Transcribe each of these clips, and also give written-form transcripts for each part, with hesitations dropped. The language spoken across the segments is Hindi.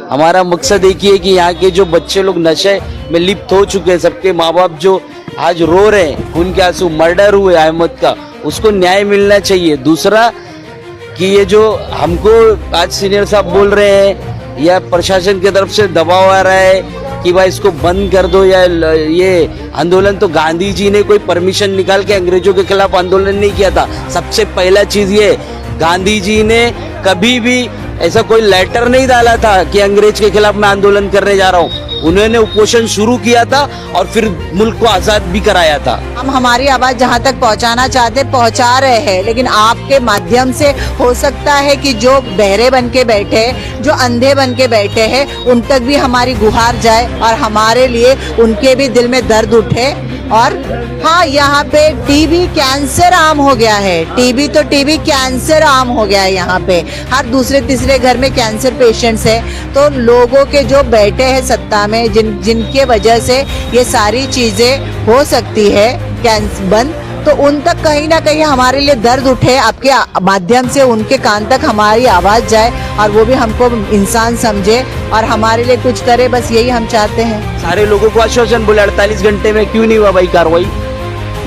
हमारा मकसद एक ही है कि यहाँ के जो बच्चे लोग नशे में लिप्त हो चुके हैं, सबके माँ बाप जो आज रो रहे हैं, खून के आंसू, मर्डर हुए अहमद का, उसको न्याय मिलना चाहिए। दूसरा कि ये जो हमको आज सीनियर साहब बोल रहे हैं या प्रशासन की तरफ से दबाव आ रहा है कि भाई इसको बंद कर दो या ये आंदोलन, तो गांधी जी ने कोई परमिशन निकाल के अंग्रेजों के खिलाफ आंदोलन नहीं किया था। सबसे पहला चीज ये, गांधी जी ने कभी भी ऐसा कोई लेटर नहीं डाला था कि अंग्रेज के खिलाफ मैं आंदोलन करने जा रहा हूँ। उन्होंने उपोषण शुरू किया था और फिर मुल्क को आजाद भी कराया था। हम हमारी आवाज जहाँ तक पहुँचाना चाहते पहुँचा रहे हैं, लेकिन आपके माध्यम से हो सकता है कि जो बहरे बन के बैठे, जो अंधे बन के बैठे हैं, उन तक भी हमारी गुहार जाए और हमारे लिए उनके भी दिल में दर्द उठे। और हाँ, यहाँ पे टीबी कैंसर आम हो गया है। टीबी तो टीबी कैंसर आम हो गया है। यहाँ पे हर दूसरे तीसरे घर में कैंसर पेशेंट्स है। तो लोगों के जो बैठे हैं सत्ता में, जिनके वजह से ये सारी चीजें हो सकती है कैंसर बंद, तो उन तक कहीं ना कहीं हमारे लिए दर्द उठे। आपके माध्यम से उनके कान तक हमारी आवाज जाए और वो भी हमको इंसान समझे और हमारे लिए कुछ करे, बस यही हम चाहते हैं। सारे लोगों को आश्वासन बोले 48 घंटे में, क्यों नहीं हुआ भाई कार्रवाई?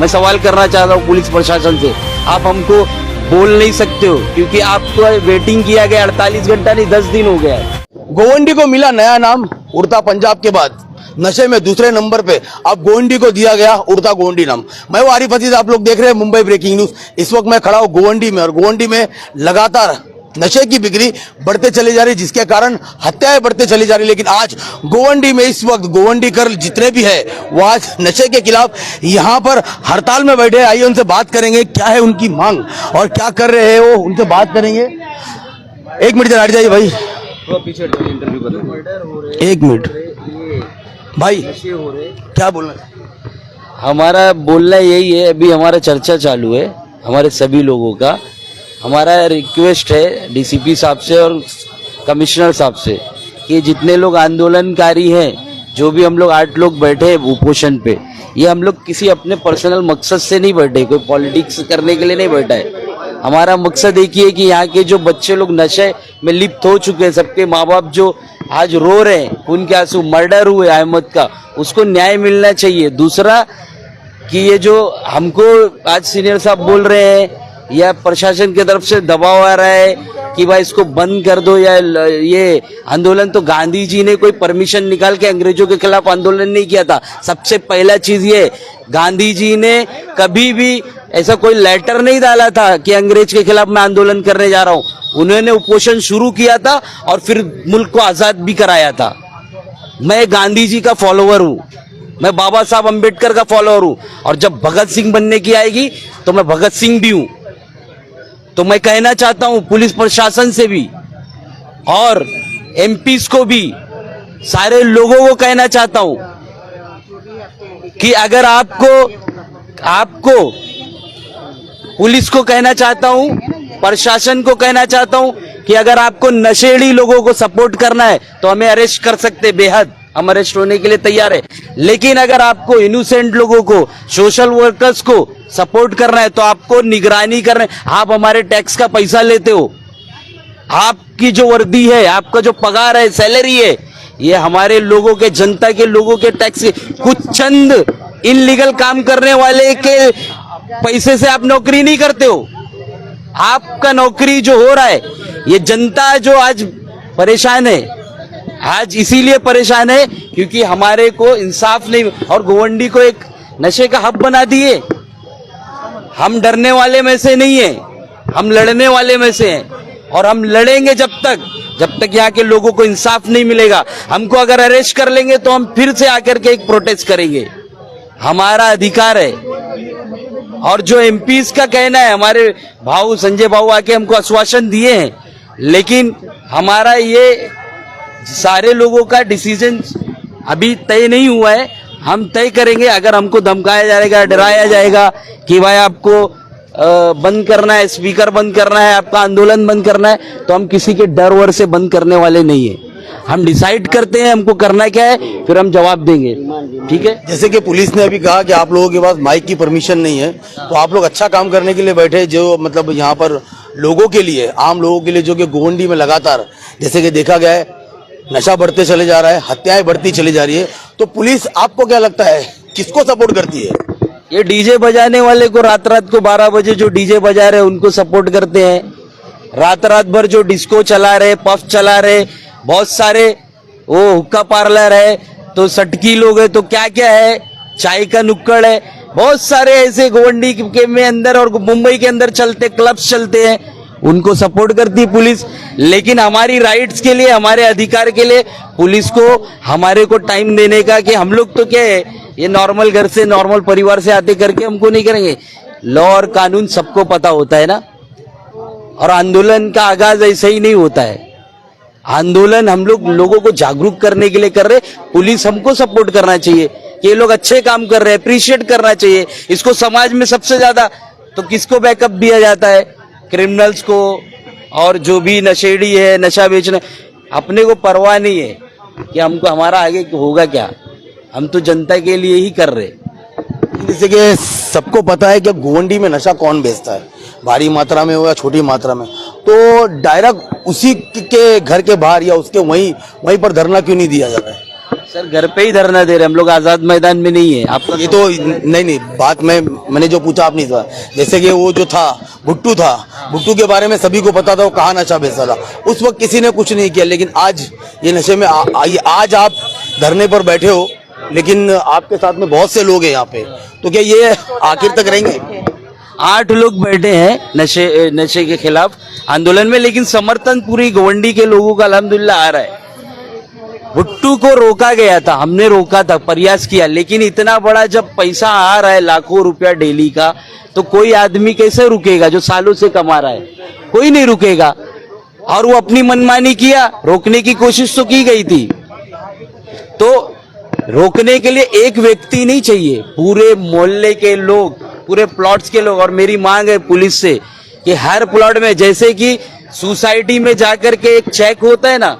मैं सवाल करना चाहता हूँ पुलिस प्रशासन से, आप हमको बोल नहीं सकते हो क्योंकि आपको वेटिंग किया गया 48 घंटा नहीं 10 दिन हो गया है। गोवंडी को मिला नया नाम उड़ता पंजाब के बाद, नशे में दूसरे नंबर पे अब गोवंडी को दिया गया उड़ता गोवंडी नाम। मैं वो आरिफ अजीज, आप लोग देख रहे हैं मुंबई ब्रेकिंग न्यूज। इस वक्त मैं खड़ा हूँ गोवंडी में और गोवंडी में लगातार नशे की बिक्री बढ़ते चली जा रही, जिसके कारण हत्याएं बढ़ते चली जा रही। लेकिन आज गोवंडी में इस वक्त गोवंडी कर जितने भी है वो आज नशे के खिलाफ यहाँ पर हड़ताल में बैठे। आइए उनसे बात करेंगे, क्या है उनकी मांग और क्या कर रहे हैं वो, उनसे बात करेंगे। एक मिनट हट जाइए भाई, एक मिनट भाई, क्या बोलना? हमारा बोलना यही है, अभी हमारा चर्चा चालू है हमारे सभी लोगों का। हमारा रिक्वेस्ट है डीसीपी साहब से और कमिश्नर साहब से कि जितने लोग आंदोलनकारी हैं, जो भी हम लोग 8 लोग बैठे हैं उपोषण पे, ये हम लोग किसी अपने पर्सनल मकसद से नहीं बैठे, कोई पॉलिटिक्स करने के लिए नहीं बैठा है। हमारा मकसद एक ही है कि यहाँ के जो बच्चे लोग नशे में लिप्त हो चुके हैं, सबके माँ बाप जो आज रो रहे हैं, खून के आंसू, मर्डर हुए अहमद का, उसको न्याय मिलना चाहिए। दूसरा कि ये जो हमको आज सीनियर साहब बोल रहे हैं या प्रशासन की तरफ से दबाव आ रहा है कि भाई इसको बंद कर दो या ये आंदोलन, तो गांधी जी ने कोई परमिशन निकाल के अंग्रेजों के खिलाफ आंदोलन नहीं किया था। सबसे पहला चीज ये, गांधी जी ने कभी भी ऐसा कोई लेटर नहीं डाला था कि अंग्रेज के खिलाफ मैं आंदोलन करने जा रहा हूँ। उन्होंने उपोषण शुरू किया था और फिर मुल्क को आजाद भी कराया था। मैं गांधी जी का फॉलोअर हूँ, मैं बाबा साहब अम्बेडकर का फॉलोअर हूँ, और जब भगत सिंह बनने की आएगी तो मैं भगत सिंह भी हूँ। तो मैं कहना चाहता हूँ पुलिस प्रशासन से भी और एमपीज को भी, सारे लोगों को कहना चाहता हूँ कि अगर आपको पुलिस को कहना चाहता हूँ, प्रशासन को कहना चाहता हूँ कि अगर आपको नशेड़ी लोगों को सपोर्ट करना है तो हमें अरेस्ट कर सकते, बेहद हम अरेस्ट होने के लिए तैयार है। लेकिन अगर आपको इनोसेंट लोगों को, सोशल वर्कर्स को सपोर्ट करना है तो आपको निगरानी करना है। आप हमारे टैक्स का पैसा लेते हो, आपकी जो वर्दी है, आपका जो पगार है, सैलरी है, ये हमारे लोगों के, जनता के लोगों के टैक्स के, कुछ चंद इनलीगल काम करने वाले के पैसे से आप नौकरी नहीं करते हो। आपका नौकरी जो हो रहा है, ये जनता जो आज परेशान है, आज इसीलिए परेशान है क्योंकि हमारे को इंसाफ नहीं, और गोवंडी को एक नशे का हब बना दिए। हम डरने वाले में से नहीं है, हम लड़ने वाले में से हैं और हम लड़ेंगे जब तक यहाँ के लोगों को इंसाफ नहीं मिलेगा। हमको अगर अरेस्ट कर लेंगे तो हम फिर से आकर के एक प्रोटेस्ट करेंगे, हमारा अधिकार है। और जो एमपीज का कहना है, हमारे भाऊ संजय भाऊ आके हमको आश्वासन दिए हैं, लेकिन हमारा ये सारे लोगों का डिसीजन अभी तय नहीं हुआ है। हम तय करेंगे। अगर हमको धमकाया जाएगा, डराया जाएगा कि भाई आपको बंद करना है, स्पीकर बंद करना है, आपका आंदोलन बंद करना है, तो हम किसी के डर वर से बंद करने वाले नहीं है। हम डिसाइड करते हैं हमको करना क्या है, फिर हम जवाब देंगे। ठीक है। जैसे कि पुलिस ने अभी कहा कि आप लोगों के पास माइक की परमिशन नहीं है, तो आप लोग अच्छा काम करने के लिए बैठे, जो मतलब यहाँ पर लोगों के लिए, आम लोगों के लिए, जो कि गोवंडी में लगातार जैसे कि देखा गया है नशा बढ़ते चले जा रहा है, हत्याएं बढ़ती चली जा रही है, तो पुलिस आपको क्या लगता है किसको सपोर्ट करती है? ये डीजे बजाने वाले को रात रात को 12 बजे जो डीजे बजा रहे उनको सपोर्ट करते हैं। रात रात भर जो डिस्को चला रहे, पफ चला रहे, बहुत सारे वो हुक्का पार्लर है, तो सटकी लोग है, तो क्या क्या है, चाय का नुक्कड़ है, बहुत सारे ऐसे गोवंडी के में अंदर और मुंबई के अंदर चलते क्लब्स चलते हैं, उनको सपोर्ट करती है पुलिस। लेकिन हमारी राइट्स के लिए, हमारे अधिकार के लिए पुलिस को हमारे को टाइम देने का, कि हम लोग तो क्या है, ये नॉर्मल घर से नॉर्मल परिवार से आते करके हमको नहीं करेंगे। लॉ और कानून सबको पता होता है ना, और आंदोलन का आगाज ऐसे ही नहीं होता है। आंदोलन हम लोग लोगों को जागरूक करने के लिए कर रहे, पुलिस हमको सपोर्ट करना चाहिए कि ये लोग अच्छे काम कर रहे हैं, अप्रिशिएट करना चाहिए इसको। समाज में सबसे ज्यादा तो किसको बैकअप दिया जाता है? क्रिमिनल्स को, और जो भी नशेड़ी है, नशा बेचने, अपने को परवाह नहीं है कि हमको हमारा आगे होगा क्या, हम तो जनता के लिए ही कर रहे। जैसे कि सबको पता है कि गोवंडी में नशा कौन बेचता है, भारी मात्रा में हो या छोटी मात्रा में, तो डायरेक्ट उसी के घर के बाहर या उसके वहीं पर धरना क्यों नहीं दिया जा रहा है? सर घर पे ही धरना दे रहे, हम लोग आजाद मैदान में नहीं है। आपका ये तो नहीं बात मैंने जो पूछा आप नहीं था। जैसे कि वो जो था भुट्टू था, भुट्टू के बारे में सभी को पता था वो कहाँ नशा बेचता था, उस वक्त किसी ने कुछ नहीं किया। लेकिन आज ये नशे में आज आप धरने पर बैठे हो, लेकिन आपके साथ में बहुत से लोग हैं यहाँ पे, तो क्या ये आखिर तक रहेंगे? 8 लोग बैठे हैं नशे के खिलाफ आंदोलन में, लेकिन समर्थन पूरी गोवंडी के लोगों का अल्हम्दुलिल्लाह आ रहा है। भुट्टू को रोका गया था, हमने रोका था, प्रयास किया, लेकिन इतना बड़ा जब पैसा आ रहा है लाखों रुपया डेली का, तो कोई आदमी कैसे रुकेगा जो सालों से कमा रहा है? कोई नहीं रुकेगा। और वो अपनी मनमानी किया, रोकने की कोशिश तो की गई थी, तो रोकने के लिए एक व्यक्ति नहीं चाहिए, पूरे मोहल्ले के लोग, पूरे प्लॉट्स के लोग। और मेरी मांग है पुलिस से कि हर प्लॉट में, जैसे कि सोसाइटी में जाकर के एक चेक होता है ना,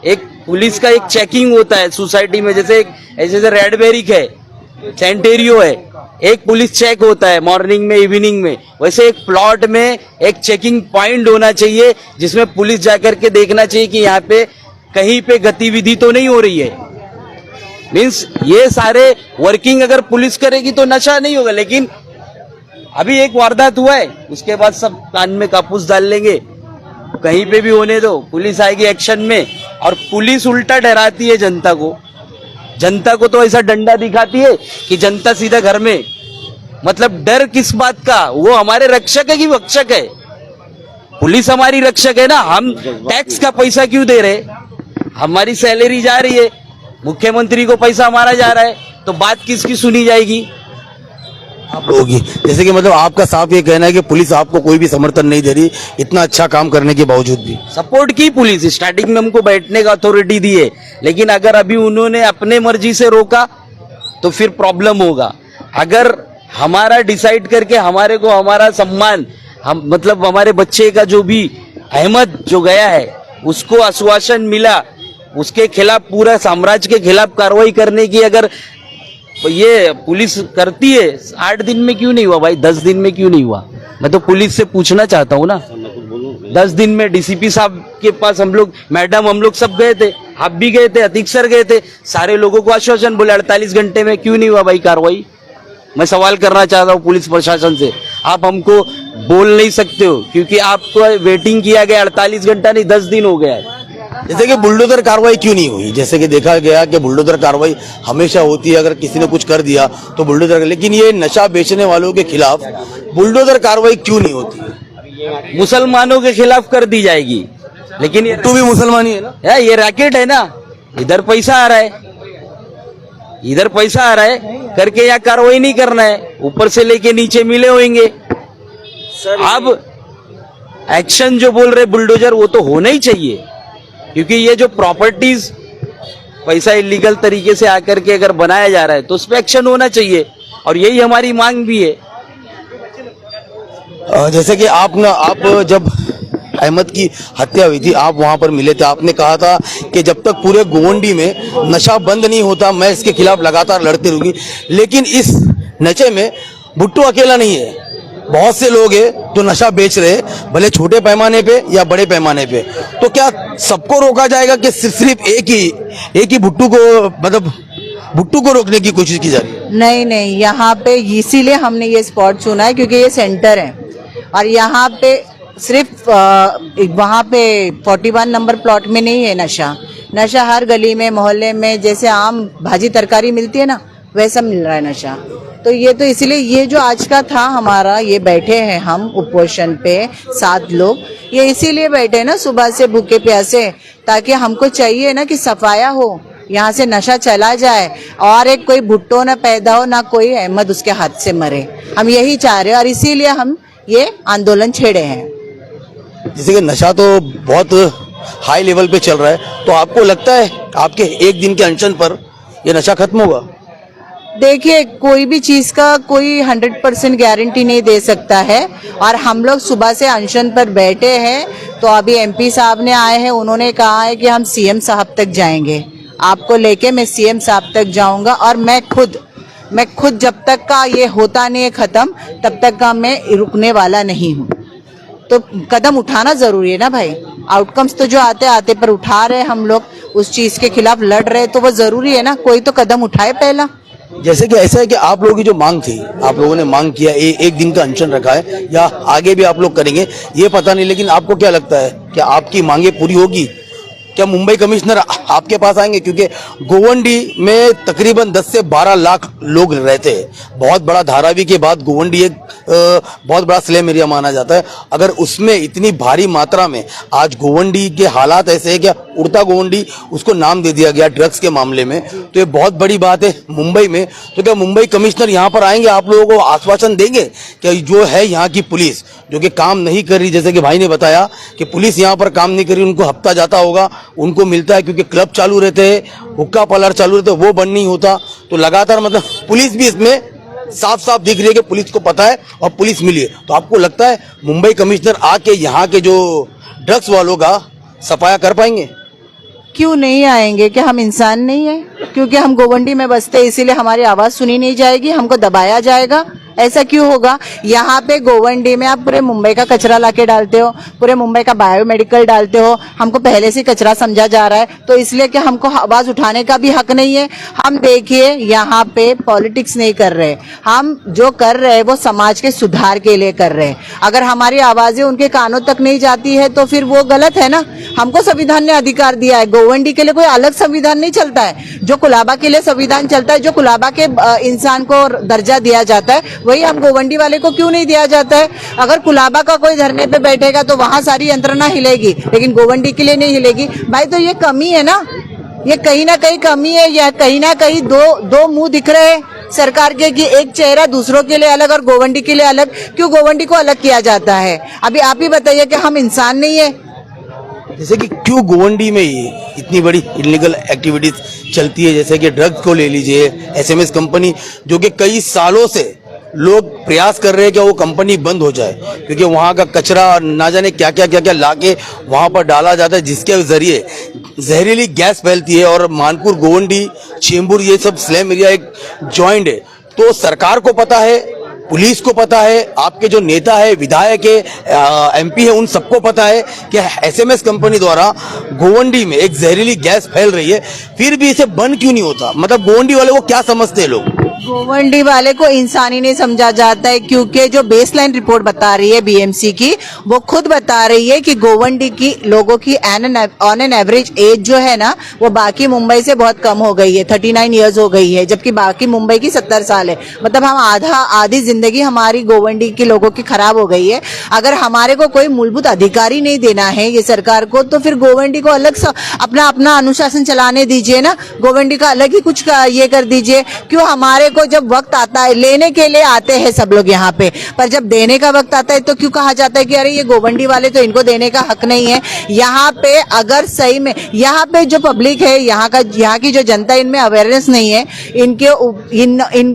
एक पुलिस का एक चेकिंग होता है सोसाइटी में, जैसे ऐसे रेडबेरिक है, सेंटेरियो है, एक पुलिस चेक होता है मॉर्निंग में, इवनिंग में, वैसे एक प्लॉट में एक चेकिंग पॉइंट होना चाहिए, जिसमें पुलिस जाकर के देखना चाहिए कि यहाँ पे कहीं पे गतिविधि तो नहीं हो रही है। मीन्स ये सारे वर्किंग अगर पुलिस करेगी तो नशा नहीं होगा। लेकिन अभी एक वारदात हुआ है, उसके बाद सब कान में कापूस डाल लेंगे, कहीं पे भी होने दो, पुलिस आएगी एक्शन में, और पुलिस उल्टा डराती है जनता को। जनता को तो ऐसा डंडा दिखाती है कि जनता सीधा घर में, मतलब डर किस बात का? वो हमारे रक्षक है कि भक्षक है? पुलिस हमारी रक्षक है ना। हम टैक्स का पैसा क्यों दे रहे? हमारी सैलरी जा रही है, मुख्यमंत्री को पैसा हमारा जा रहा है, तो बात किसकी सुनी जाएगी? आप लोगों की। जैसे कि मतलब आपका साफ ये कहना है कि पुलिस आपको कोई भी समर्थन नहीं दे रही, इतना अच्छा काम करने के बावजूद भी। सपोर्ट की पुलिस, स्टार्टिंग में हमको बैठने का अथॉरिटी दी है, लेकिन अगर अभी उन्होंने अपने मर्जी से रोका तो फिर प्रॉब्लम होगा। अगर हमारा डिसाइड करके हमारे को हमारा सम्मान, हम मतलब हमारे बच्चे का जो भी अहमद जो गया है उसको आश्वासन मिला, उसके खिलाफ पूरा साम्राज्य के खिलाफ कार्रवाई करने की अगर ये पुलिस करती है, 8 दिन में क्यों नहीं हुआ भाई? 10 दिन में क्यों नहीं हुआ? मैं तो पुलिस से पूछना चाहता हूँ ना। 10 दिन में डीसीपी साहब के पास हम लोग, मैडम हम लोग सब गए थे, आप भी गए थे, अतीक सर गए थे, सारे लोगों को आश्वासन बोले 48 घंटे में, क्यों नहीं हुआ भाई कार्रवाई? मैं सवाल करना चाहता हूँ पुलिस प्रशासन से। आप हमको बोल नहीं सकते हो क्योंकि आपको वेटिंग किया गया 48 घंटा नहीं, 10 दिन हो गया है। जैसे कि बुलडोजर कार्रवाई क्यों नहीं हुई? जैसे कि देखा गया कि बुलडोजर कार्रवाई हमेशा होती है, अगर किसी ने कुछ कर दिया तो बुलडोजर, लेकिन ये नशा बेचने वालों के खिलाफ बुलडोजर कार्रवाई क्यों नहीं होती? मुसलमानों के खिलाफ कर दी जाएगी, लेकिन ये तो भी मुसलमान ही है ना, ये रैकेट है ना, इधर पैसा आ रहा है, इधर पैसा आ रहा है करके यहाँ कार्रवाई नहीं करना है, ऊपर से लेके नीचे मिले होंगे। अब एक्शन जो बोल रहे बुलडोजर वो तो होना ही चाहिए, क्योंकि ये जो प्रॉपर्टीज पैसा इलीगल तरीके से आकर के अगर बनाया जा रहा है तो उस पर एक्शन होना चाहिए, और यही हमारी मांग भी है। जैसे कि आप जब अहमद की हत्या हुई थी, आप वहां पर मिले थे, आपने कहा था कि जब तक पूरे गोवंडी में नशा बंद नहीं होता मैं इसके खिलाफ लगातार लड़ती रहूंगी। लेकिन इस नशे में भुट्टू अकेला नहीं है, बहुत से लोग हैं जो नशा बेच रहे हैं, भले छोटे पैमाने पे या बड़े पैमाने पे। तो क्या सबको रोका जाएगा कि सिर्फ एक ही भुट्टू को, मतलब भुट्टू को रोकने की कोशिश की जा रही है? नहीं नहीं, यहाँ पे इसीलिए हमने ये स्पॉट चुना है क्योंकि ये सेंटर है और यहाँ पे सिर्फ वहाँ पे 41 नंबर प्लॉट में नहीं है नशा। नशा हर गली में, मोहल्ले में, जैसे आम भाजी तरकारी मिलती है ना, वैसा मिल रहा है नशा। तो ये तो इसलिए ये जो आज का था हमारा, ये बैठे हैं हम उपोषण पे 7 लोग, ये इसीलिए बैठे हैं ना सुबह से भूखे प्यासे, ताकि हमको चाहिए ना कि सफाया हो, यहाँ से नशा चला जाए और एक कोई भुट्टो ना पैदा हो, ना कोई अहमद उसके हाथ से मरे। हम यही चाह रहे हैं और इसीलिए हम ये आंदोलन छेड़े हैं। जैसे कि नशा तो बहुत हाई लेवल पे चल रहा है, तो आपको लगता है आपके एक दिन के अनशन पर ये नशा खत्म होगा? देखिए, कोई भी चीज का कोई 100% गारंटी नहीं दे सकता है और हम लोग सुबह से अनशन पर बैठे हैं। तो अभी एमपी साहब ने आए हैं, उन्होंने कहा है कि हम सीएम साहब तक जाएंगे, आपको लेके मैं सीएम साहब तक जाऊंगा और मैं खुद जब तक का ये होता नहीं है खत्म, तब तक का मैं रुकने वाला नहीं हूँ। तो कदम उठाना जरूरी है ना भाई, आउटकम्स तो जो आते आते पर उठा रहे हम लोग, उस चीज के खिलाफ लड़ रहे, तो वो जरूरी है ना, कोई तो कदम उठाए पहला। जैसे कि ऐसा है कि आप लोगों की जो मांग थी, आप लोगों ने मांग किया, एक दिन का अनशन रखा है या आगे भी आप लोग करेंगे ये पता नहीं, लेकिन आपको क्या लगता है कि आपकी मांगे पूरी होगी? क्या मुंबई कमिश्नर आपके पास आएंगे? क्योंकि गोवंडी में तकरीबन 10 से 12 लाख लोग रहते हैं। बहुत बड़ा, धारावी के बाद गोवंडी एक बहुत बड़ा स्लम एरिया माना जाता है। अगर उसमें इतनी भारी मात्रा में आज गोवंडी के हालात ऐसे है, क्या उड़ता गोवंडी उसको नाम दे दिया गया ड्रग्स के मामले में, तो ये बहुत बड़ी बात है मुंबई में। तो क्या मुंबई कमिश्नर यहाँ पर आएंगे, आप लोगों को आश्वासन देंगे कि जो है यहाँ की पुलिस जो कि काम नहीं कर रही, जैसे कि भाई ने बताया कि पुलिस यहाँ पर काम नहीं कर रही, उनको हफ्ता जाता होगा, उनको मिलता है क्योंकि क्लब चालू रहते हैं, हुक्का पार्लर चालू रहते हैं, वो बंद नहीं होता। तो लगातार मतलब पुलिस भी इसमें साफ साफ दिख रही है कि पुलिस को पता है और पुलिस मिली है। तो आपको लगता है मुंबई कमिश्नर आके यहाँ के जो ड्रग्स वालों का सफाया कर पाएंगे? क्यों नहीं आएंगे? क्या हम इंसान नहीं है? क्योंकि हम गोवंडी में बसते इसीलिए हमारी आवाज सुनी नहीं जाएगी, हमको दबाया जाएगा? ऐसा क्यों होगा? यहाँ पे गोवंडी में आप पूरे मुंबई का कचरा लाके डालते हो, पूरे मुंबई का बायोमेडिकल डालते हो, हमको पहले से कचरा समझा जा रहा है, तो इसलिए कि हमको आवाज उठाने का भी हक नहीं है? हम देखिए यहाँ पे पॉलिटिक्स नहीं कर रहे, हम जो कर रहे हैं वो समाज के सुधार के लिए कर रहे हैं। अगर हमारी आवाजें उनके कानों तक नहीं जाती है तो फिर वो गलत है ना। हमको संविधान ने अधिकार दिया है, गोवंडी के लिए कोई अलग संविधान नहीं चलता है। जो कुलाबा के लिए संविधान चलता है, जो कुलाबा के इंसान को दर्जा दिया जाता है, वही हम गोवंडी वाले को क्यों नहीं दिया जाता है? अगर कुलाबा का कोई धरने पे बैठेगा तो वहां सारी यंत्रणा हिलेगी, लेकिन गोवंडी के लिए नहीं हिलेगी भाई। तो ये कमी है ना, ये कहीं ना कहीं कमी है, या कहीं ना कहीं दो मुंह दिख रहे हैं सरकार के, कि एक चेहरा दूसरों के लिए अलग और गोवंडी के लिए अलग। क्यों गोवंडी को अलग किया जाता है? अभी आप ही बताइए कि हम इंसान नहीं है? जैसे कि क्यों गोवंडी में ही इतनी बड़ी इलीगल एक्टिविटीज चलती है, जैसे कि ड्रग्स को ले लीजिए, एसएमएस कंपनी जो कि कई सालों से लोग प्रयास कर रहे हैं कि वो कंपनी बंद हो जाए, क्योंकि वहाँ का कचरा ना जाने क्या क्या लाके वहाँ पर डाला जाता है, जिसके जरिए जहरीली गैस फैलती है। और मानपुर, गोवंडी, चेंबूर ये सब स्लम एरिया एक जॉइंट है। तो सरकार को पता है, पुलिस को पता है, आपके जो नेता है, विधायक है, एमपी है, उन सबको पता है कि एसएमएस कंपनी द्वारा गोवंडी में एक जहरीली गैस फैल रही है, फिर भी इसे बंद क्यों नहीं होता? मतलब गोवंडी वाले को क्या समझते हैं लोग? गोवंडी वाले को इंसान ही नहीं समझा जाता है, क्योंकि जो बेसलाइन रिपोर्ट बता रही है बीएमसी की, वो खुद बता रही है कि गोवंडी की लोगों की ऑन एन एवरेज एज जो है ना, वो बाकी मुंबई से बहुत कम हो गई है, 39 इयर्स हो गई है, जबकि बाकी मुंबई की 70 साल है। मतलब हम आधी जिंदगी हमारी गोवंडी के लोगों की खराब हो गई है। अगर हमारे को कोई मूलभूत अधिकार ही नहीं देना है ये सरकार को, तो फिर गोवंडी को अलग अपना अनुशासन चलाने दीजिए ना, गोवंडी का अलग ही कुछ ये कर दीजिए। क्यों हमारे को जब वक्त आता है, लेने के लिए आते हैं सब लोग यहाँ पे, पर जब देने का वक्त आता है तो क्यों कहा जाता है कि अरे ये गोवंडी वाले तो इनको देने का हक नहीं है? यहाँ पे अगर सही में यहाँ पे जो पब्लिक है, यहाँ की जो जनता, इनमें अवेयरनेस नहीं है,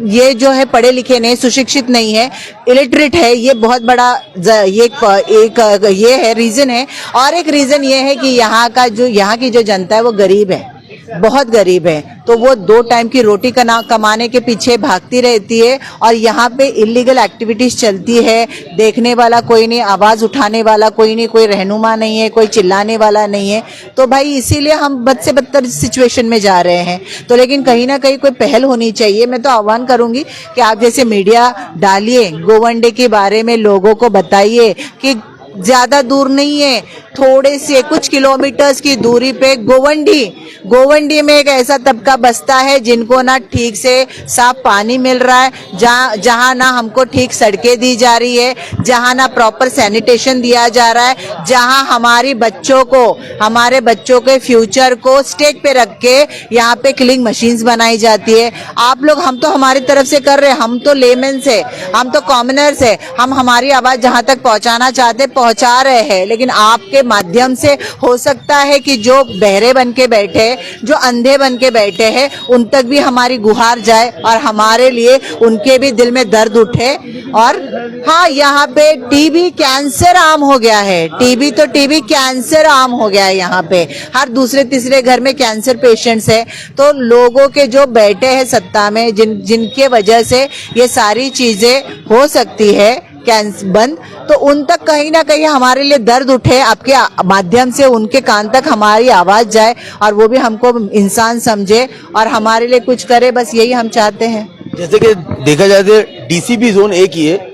ये जो है पढ़े लिखे नहीं, सुशिक्षित नहीं है, इलिटरेट है, ये बहुत बड़ा ये है रीजन है। और एक रीजन ये है कि यहाँ की जो जनता है वो गरीब है, बहुत गरीब है, तो वो 2 टाइम की रोटी कमाने के पीछे भागती रहती है और यहाँ पे इलीगल एक्टिविटीज चलती है। देखने वाला कोई नहीं, आवाज उठाने वाला कोई नहीं, कोई रहनुमा नहीं है, कोई चिल्लाने वाला नहीं है। तो भाई इसीलिए हम बद से बदतर सिचुएशन में जा रहे हैं। तो लेकिन कहीं ना कहीं कोई पहल होनी चाहिए। मैं तो आह्वान करूंगी कि आप जैसे मीडिया डालिए, गोवंडे के बारे में लोगों को बताइए कि ज्यादा दूर नहीं है, थोड़े से कुछ किलोमीटर्स की दूरी पे गोवंडी में एक ऐसा तबका बसता है जिनको ना ठीक से साफ पानी मिल रहा है, जहां ना हमको ठीक सड़कें दी जा रही है, जहां ना प्रॉपर सैनिटेशन दिया जा रहा है, जहां हमारे बच्चों के फ्यूचर को स्टेक पे रख के यहाँ पे किलिंग मशीन्स बनाई जाती है। आप लोग, हम तो हमारी तरफ से कर रहे हैं, हम तो लेमेन्स है, हम तो कॉमनर्स है, हम हमारी आवाज जहां तक पहुंचाना चाहते पहुंचा रहे हैं। लेकिन आपके माध्यम से हो सकता है कि जो बहरे बन के बैठे, जो अंधे बन के बैठे हैं, उन तक भी हमारी गुहार जाए और हमारे लिए उनके भी दिल में दर्द उठे। और हाँ, यहाँ पे टीबी कैंसर आम हो गया है, टीबी कैंसर आम हो गया है। यहाँ पे हर दूसरे तीसरे घर में कैंसर पेशेंट्स है। तो लोगों के जो बैठे हैं सत्ता में, जिनके वजह से ये सारी चीजें हो सकती है कैंसर बंद, तो उन तक कहीं ना कहीं हमारे लिए दर्द उठे, आपके माध्यम से उनके कान तक हमारी आवाज जाए और वो भी हमको इंसान समझे और हमारे लिए कुछ करे। बस यही हम चाहते हैं। जैसे कि देखा जाए तो डीसीपी जोन एक ही है,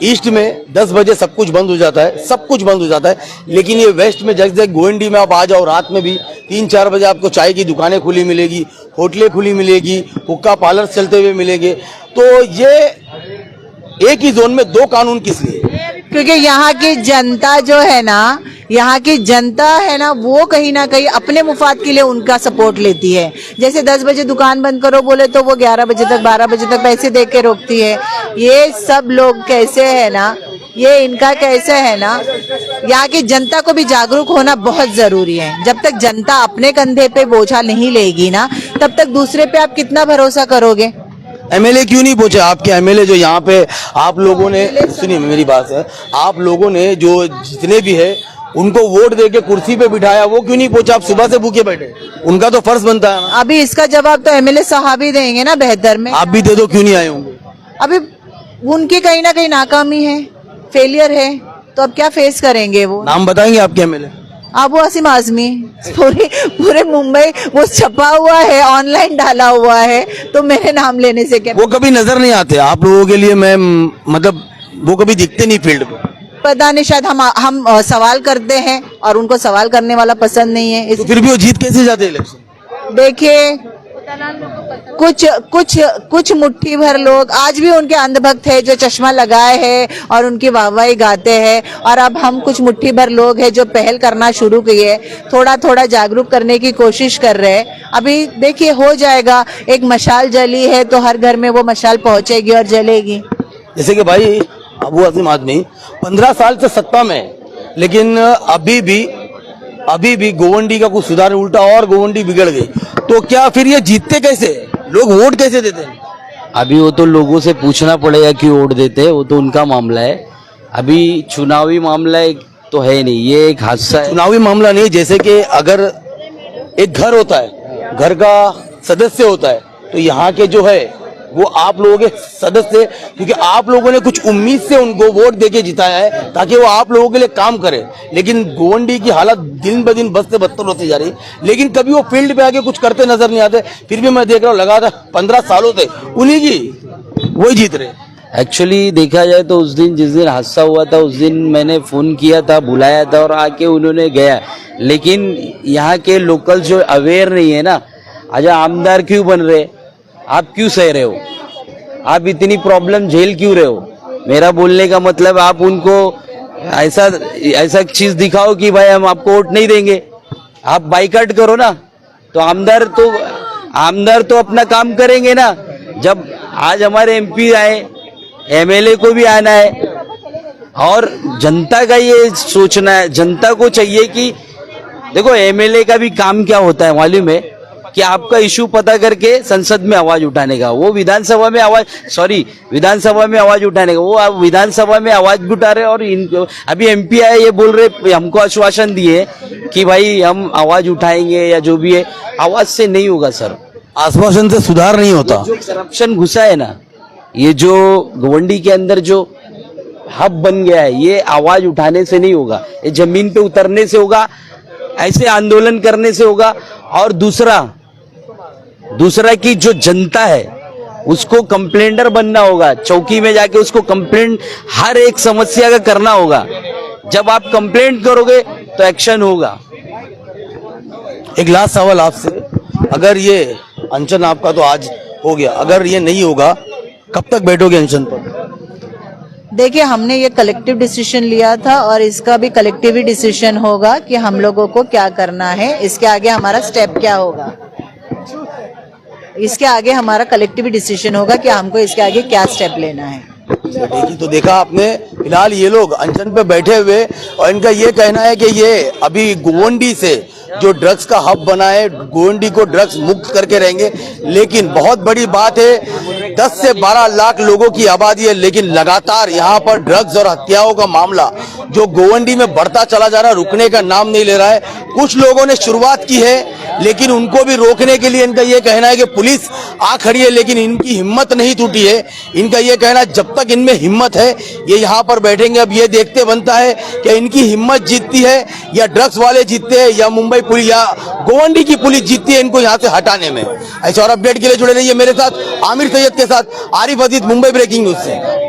ईस्ट में 10 बजे सब कुछ बंद हो जाता है, सब कुछ बंद हो जाता है। लेकिन ये वेस्ट में जैसे गोविंडी में आप आ जाओ, रात में भी 3-4 बजे आपको चाय की दुकानें खुली मिलेगी, होटलें खुली मिलेगी, हुक्का पार्लर चलते हुए मिलेंगे। तो ये एक ही जोन में 2 कानून किस लिए? क्योंकि यहाँ की जनता जो है ना, वो कहीं ना कहीं अपने मुफाद के लिए उनका सपोर्ट लेती है। जैसे 10 बजे दुकान बंद करो बोले तो वो 11 बजे तक 12 बजे तक पैसे दे के रोकती है। ये सब लोग कैसे है ना, ये इनका कैसे है ना, यहाँ की जनता को भी जागरूक होना बहुत जरूरी है। जब तक जनता अपने कंधे पे बोझा नहीं लेगी ना, तब तक दूसरे पे आप कितना भरोसा करोगे? एमएलए क्यों नहीं पहुंचे? आपके एमएलए जो यहाँ पे आप लोगों ने, सुनिए मेरी बात है, आप लोगों ने जो जितने भी है उनको वोट देके कुर्सी पे बिठाया, वो क्यों नहीं पहुंचा? आप सुबह से भूखे बैठे, उनका तो फर्ज बनता है ना। अभी इसका जवाब तो एमएलए साहब ही देंगे ना बेहतर में। आप भी दे दो, क्यों नहीं आए होंगे? अभी उनकी कहीं ना कहीं नाकामी है, फेलियर है, तो अब क्या फेस करेंगे वो? नाम बताएंगे आपके एमएलए? अबू असीम आजमी, पूरे मुंबई वो छपा हुआ है, ऑनलाइन डाला हुआ है, तो मेरे नाम लेने से क्या? वो कभी नजर नहीं आते आप लोगों के लिए, मैं मतलब वो कभी दिखते नहीं फील्ड पे। पता नहीं, शायद हम सवाल करते हैं और उनको सवाल करने वाला पसंद नहीं है। तो फिर भी वो जीत कैसे जाते इलेक्शन? देखिए, कुछ मुट्ठी भर लोग आज भी उनके अंधभक्त है जो चश्मा लगाए हैं और उनकी वाहवाही गाते हैं। और अब हम कुछ मुट्ठी भर लोग हैं जो पहल करना शुरू किए, थोड़ा थोड़ा जागरूक करने की कोशिश कर रहे हैं। अभी देखिए हो जाएगा, एक मशाल जली है तो हर घर में वो मशाल पहुंचेगी और जलेगी। जैसे कि भाई अबू असीम आदमी 15 साल से सत्ता में है, लेकिन अभी भी गोवंडी का कुछ सुधार, उल्टा और गोवंडी बिगड़ गई। तो क्या फिर ये जीतते कैसे? लोग वोट कैसे देते हैं? अभी वो तो लोगों से पूछना पड़ेगा क्यों वोट देते हैं, वो तो उनका मामला है। अभी चुनावी मामला तो है नहीं, ये एक हादसा है। चुनावी मामला नहीं, जैसे कि अगर एक घर होता है, घर का सदस्य होता है, तो यहाँ के जो है वो आप लोगों के सदस्य, क्योंकि आप लोगों ने कुछ उम्मीद से उनको वोट देके जिताया है ताकि वो आप लोगों के लिए काम करे। लेकिन गोवंडी की हालत दिन ब दिन बद से बदतर होती जा रही, लेकिन कभी वो फील्ड पे आके कुछ करते नजर नहीं आते। फिर भी मैं देख रहा हूँ लगातार 15 सालों से उन्हीं की वही जीत रहे। एक्चुअली देखा जाए तो उस दिन, जिस दिन हादसा हुआ था, उस दिन मैंने फोन किया था, बुलाया था और आके उन्होंने गया। लेकिन यहाँ के लोकल जो अवेयर नहीं है ना, अच्छा आमदार क्यों बन रहे, आप क्यों सह रहे हो, आप इतनी प्रॉब्लम झेल क्यों रहे हो? मेरा बोलने का मतलब आप उनको ऐसा चीज दिखाओ कि भाई हम आपको वोट नहीं देंगे, आप बाइकआउट करो ना। तो आमदार तो अपना काम करेंगे ना। जब आज हमारे एमपी आए, एमएलए को भी आना है और जनता का ये सोचना है, जनता को चाहिए कि देखो एमएलए का भी काम क्या होता है मालूम है कि आपका इशू पता करके संसद में आवाज उठाने का, वो विधानसभा में विधानसभा में आवाज उठाने का, वो आप विधानसभा में आवाज भी उठा रहे और इनको अभी एमपी आए ये बोल रहे, हमको आश्वासन दिए कि भाई हम आवाज उठाएंगे या जो भी है, आवाज से नहीं होगा सर। आश्वासन से सुधार नहीं होता। जो करप्शन घुसा है ना, ये जो गोवंडी के अंदर जो हब बन गया है, ये आवाज उठाने से नहीं होगा, ये जमीन पे उतरने से होगा, ऐसे आंदोलन करने से होगा। और दूसरा कि जो जनता है उसको कंप्लेंटर बनना होगा, चौकी में जाके उसको कंप्लेंट हर एक समस्या का करना होगा। जब आप कंप्लेंट करोगे तो एक्शन होगा। एक लास्ट सवाल आपसे, अगर ये अनशन आपका तो आज हो गया, अगर ये नहीं होगा कब तक बैठोगे अनशन पर? देखिए, हमने ये कलेक्टिव डिसीजन लिया था और इसका भी कलेक्टिव ही डिसीजन होगा कि हम लोगों को क्या करना है, इसके आगे हमारा स्टेप क्या होगा। इसके आगे हमारा कलेक्टिव डिसीजन होगा कि हमको इसके आगे क्या स्टेप लेना है। देखिए, तो देखा आपने, फिलहाल ये लोग अनशन पे बैठे हुए और इनका ये कहना है कि ये अभी गोवंडी से जो ड्रग्स का हब बना है, गोवंडी को ड्रग्स मुक्त करके रहेंगे। लेकिन बहुत बड़ी बात है, 10 से 12 लाख लोगों की आबादी है, लेकिन लगातार यहाँ पर ड्रग्स और हत्याओं का मामला जो गोवंडी में बढ़ता चला जा रहा है, रुकने का नाम नहीं ले रहा है। कुछ लोगों ने शुरुआत की है, लेकिन उनको भी रोकने के लिए इनका ये कहना है कि पुलिस आ खड़ी है, लेकिन इनकी हिम्मत नहीं टूटी है। इनका ये कहना है जब तक इनमें हिम्मत है ये यहाँ पर बैठेंगे। अब ये देखते बनता है कि इनकी हिम्मत जीतती है या ड्रग्स वाले जीतते हैं या मुंबई पुलिस या गोवंडी की पुलिस जीतती है इनको यहाँ से हटाने में। ऐसे और अपडेट के लिए जुड़े रहिए मेरे साथ, आमिर सैयद के साथ, आरिफ अजीज, मुंबई ब्रेकिंग न्यूज से।